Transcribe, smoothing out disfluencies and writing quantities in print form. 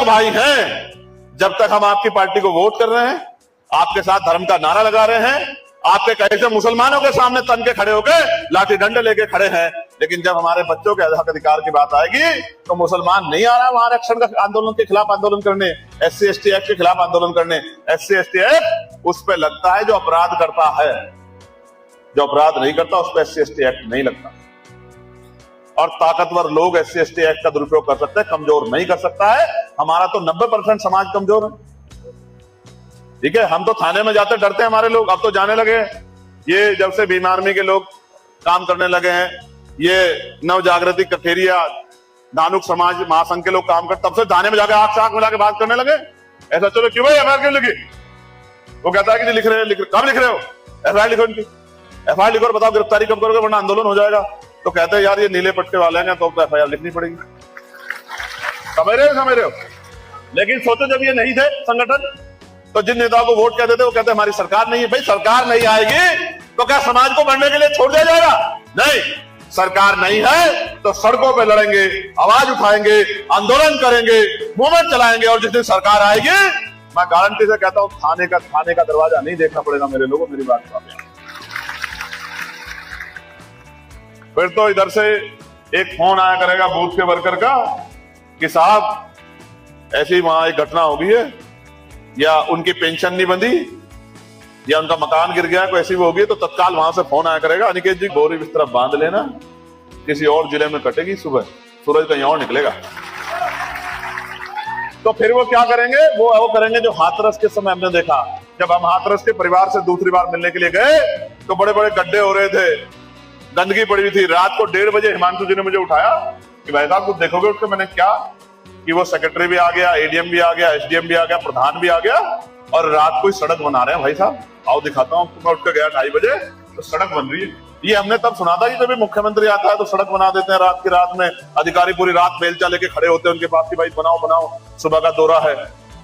भाई हैं, जब तक हम आपकी पार्टी को वोट कर रहे हैं, आपके साथ धर्म का नारा लगा रहे हैं, आपके कैसे मुसलमानों के सामने तन के खड़े होकर लाठी डंडे लेके खड़े हैं, लेकिन जब हमारे बच्चों के हक अधिकार की बात आएगी तो मुसलमान नहीं आ रहा वहां आरक्षण का आंदोलन के खिलाफ आंदोलन करने, SC/ST एक्ट के खिलाफ आंदोलन करने। SC/ST एक्ट उस पर लगता है जो अपराध करता है, जो अपराध नहीं करता उस पर SC/ST एक्ट नहीं लगता। और ताकतवर लोग SC/ST एक्ट का दुरुपयोग कर सकते हैं, कमजोर नहीं कर सकता है। हमारा तो 90% समाज कमजोर है, ठीक है। हम तो थाने में जाते डरते हैं हमारे लोग, अब तो जाने लगे। ये जब से भीम आर्मी के लोग काम करने लगे हैं, ये नव जागृति कथेरिया धानुक समाज महासंघ के लोग काम करते, तब से थाने में जाके आंख से आंख मिला के बात करने लगे। ऐसा चलो क्यों भाई एफआईआर क्यों लिखी? वो कहता है कि लिख रहे हैं, कब लिख रहे हो? एफआईआर लिखो इनकी, एफआईआर लिखो और बताओ गिरफ्तारी कब करोगे वरना आंदोलन हो जाएगा। तो कहते हैं यार ये नीले पट्टे वाले हैं तो एफआईआर लिखनी पड़ेगी। समझ रहे हो? लेकिन सोचो जब ये नहीं थे संगठन तो जिन नेताओं को वोट कहते थे वो कहते हमारी सरकार नहीं है। भाई सरकार नहीं आएगी तो क्या समाज को बढ़ने के लिए छोड़ दिया जाएगा? नहीं, सरकार नहीं है तो सड़कों पे लड़ेंगे, आवाज उठाएंगे, आंदोलन करेंगे, मूवमेंट चलाएंगे, और जिस दिन सरकार आएगी मैं गारंटी से कहता हूं थाने का दरवाजा नहीं देखना पड़ेगा मेरे लोगों। मेरी बात समझ। फिर तो इधर से एक फोन आया करेगा बूथ के वर्कर का कि साहब ऐसी वहां एक घटना हो गई है, या उनकी पेंशन नहीं बंधी, या उनका मकान गिर गया, कोई ऐसी वो होगी, तो तत्काल वहां से फोन आया करेगा, अनिकेत जी बोरी बिस्तर बांध लेना, किसी और जिले में कटेगी, सुबह सूरज कहीं और निकलेगा। तो फिर वो क्या करेंगे? वो करेंगे जो हाथरस के समय हमने देखा। जब हम हाथरस के परिवार से दूसरी बार मिलने के लिए गए तो बड़े बड़े गड्ढे हो रहे थे, गंदगी पड़ी हुई थी। रात को 1:30 बजे हिमांशु जी ने मुझे उठाया कि भाई साहब कुछ देखोगे उठ के। मैंने क्या कि वो सेक्रेटरी भी आ गया, ADM भी आ गया, SDM भी आ गया, प्रधान भी आ गया, और रात को सड़क बना रहे हैं। भाई साहब आओ दिखाता हूँ। मैं उठ के गया 2:30 बजे तो सड़क बन रही है। ये हमने तब सुना था कि जब मुख्यमंत्री आता है तो सड़क बना देते हैं रात की रात में, अधिकारी पूरी रात बेलचा लेके खड़े होते हैं उनके पास कि भाई बनाओ बनाओ, सुबह का दौरा है।